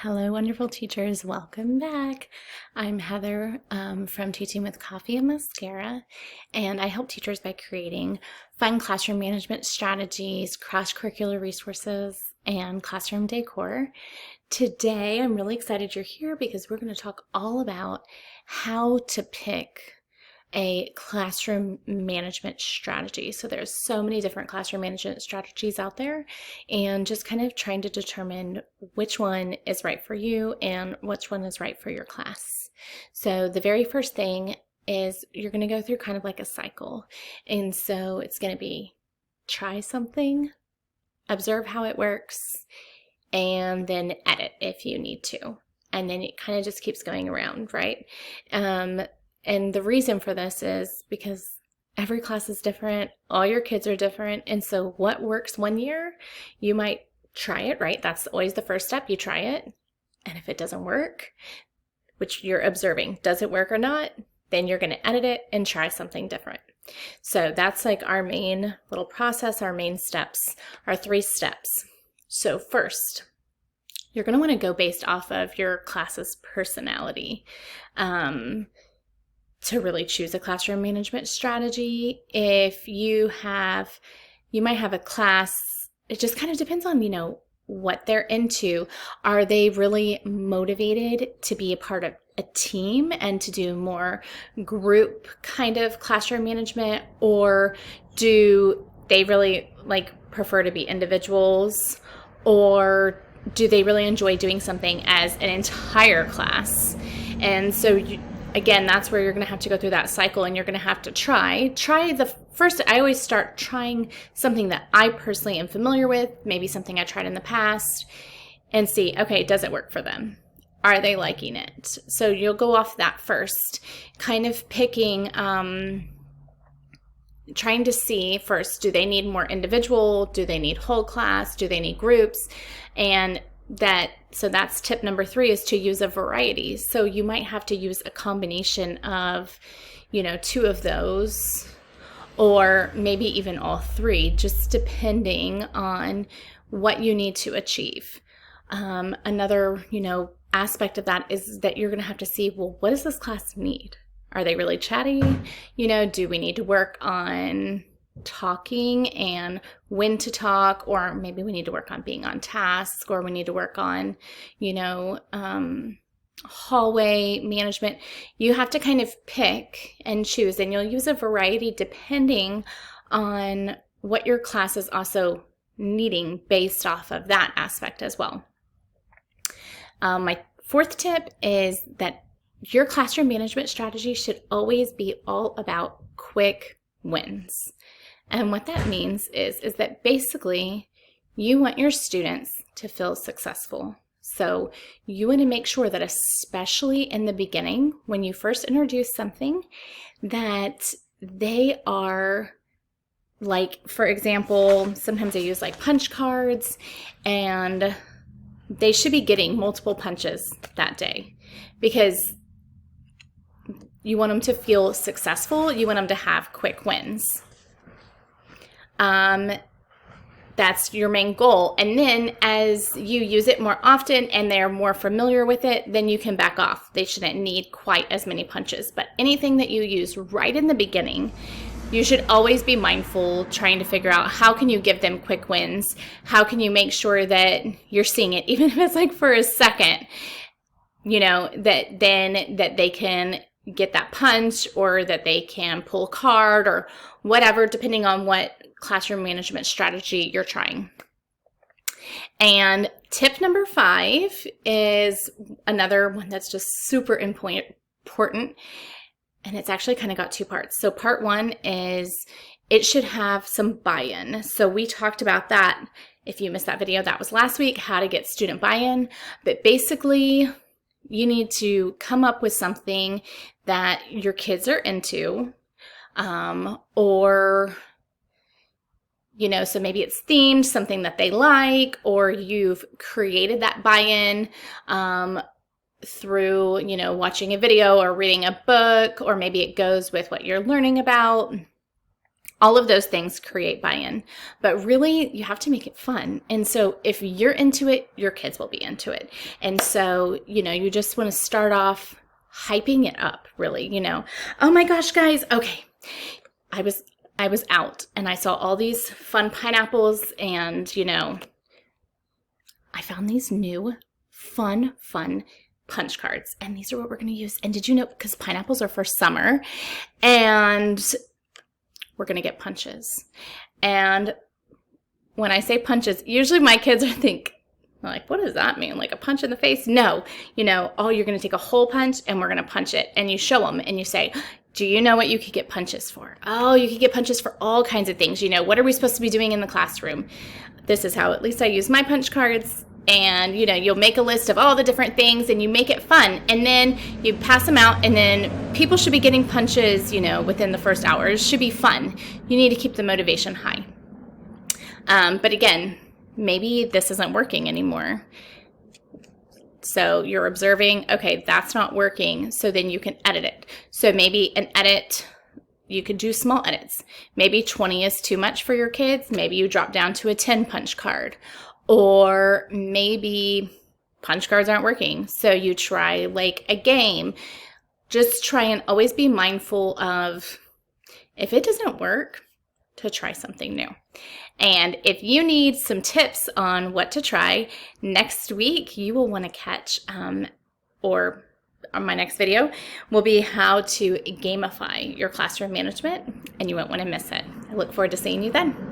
Hello, wonderful teachers. Welcome back. I'm Heather from Teaching with Coffee and Mascara, and I help teachers by creating fun classroom management strategies, cross-curricular resources, and classroom decor. Today, I'm really excited you're here because we're going to talk all about how to pick a classroom management strategy. So there's so many different classroom management strategies out there, and just kind of trying to determine which one is right for you and which one is right for your class. So the very first thing is you're going to go through kind of like a cycle. And so it's going to be try something, observe how it works, and then edit if you need to. And then it kind of just keeps going around, right? And the reason for this is because every class is different, all your kids are different, and so what works one year, you might try it, right? That's always the first step, you try it, and if it doesn't work, which you're observing, does it work or not, then you're going to edit it and try something different. So that's like our main little process, our main steps, our 3 steps. So first, you're going to want to go based off of your class's personality. To really choose a classroom management strategy. If you might have a class, it just kind of depends on, what they're into. Are they really motivated to be a part of a team and to do more group kind of classroom management, or do they really prefer to be individuals, or do they really enjoy doing something as an entire class? And so again, that's where you're going to have to go through that cycle, and you're going to have to try the first. I always start trying something that I personally am familiar with, maybe something I tried in the past, and see, okay, does it work for them? Are they liking it? So you'll go off that first, kind of picking, trying to see first, do they need more individual? Do they need whole class? Do they need groups? So that's tip number 3, is to use a variety. So you might have to use a combination of, 2 of those, or maybe even all 3, just depending on what you need to achieve. Another, aspect of that is that you're going to have to see, well, what does this class need? Are they really chatty? Do we need to work on talking and when to talk, or maybe we need to work on being on task, or we need to work on, hallway management. You have to kind of pick and choose, and you'll use a variety depending on what your class is also needing based off of that aspect as well. My 4th tip is that your classroom management strategy should always be all about quick wins. And what that means is that basically you want your students to feel successful. So you want to make sure that, especially in the beginning, when you first introduce something, that they are, for example, sometimes I use punch cards, and they should be getting multiple punches that day, because you want them to feel successful. You want them to have quick wins. That's your main goal. And then as you use it more often and they're more familiar with it, then you can back off. They shouldn't need quite as many punches. But anything that you use right in the beginning, you should always be mindful, trying to figure out how can you give them quick wins? How can you make sure that you're seeing it, even if it's for a second, that they can get that punch, or that they can pull a card, or whatever, depending on what classroom management strategy you're trying. And tip number 5 is another one that's just super important, and it's actually kind of got 2 parts. So part 1 is it should have some buy-in. So we talked about that. If you missed that video, that was last week, how to get student buy-in. But basically, you need to come up with something that your kids are into, or so maybe it's themed, something that they like, or you've created that buy-in through, watching a video or reading a book, or maybe it goes with what you're learning about. All of those things create buy-in, but really you have to make it fun. And so if you're into it, your kids will be into it. And so, you just want to start off hyping it up, really, oh my gosh, guys. Okay. I was out and I saw all these fun pineapples and, I found these new fun punch cards, and these are what we're going to use. And did you know, because pineapples are for summer, and we're going to get punches. And when I say punches, usually my kids like, what does that mean? Like a punch in the face? No, oh, you're going to take a whole punch and we're going to punch it. And you show them and you say, do you know what you could get punches for? Oh, you could get punches for all kinds of things. What are we supposed to be doing in the classroom? This is how at least I use my punch cards. And, you'll make a list of all the different things and you make it fun. And then you pass them out, and then people should be getting punches, within the first hour. It should be fun. You need to keep the motivation high. But again, maybe this isn't working anymore. So you're observing, okay, that's not working. So then you can edit it. So maybe an edit, you could do small edits. Maybe 20 is too much for your kids. Maybe you drop down to a 10 punch card. Or maybe punch cards aren't working, so you try like a game. Just try and always be mindful of, if it doesn't work, to try something new. And if you need some tips on what to try, next week you will want to catch, or on my next video, will be how to gamify your classroom management, and you won't want to miss it. I look forward to seeing you then.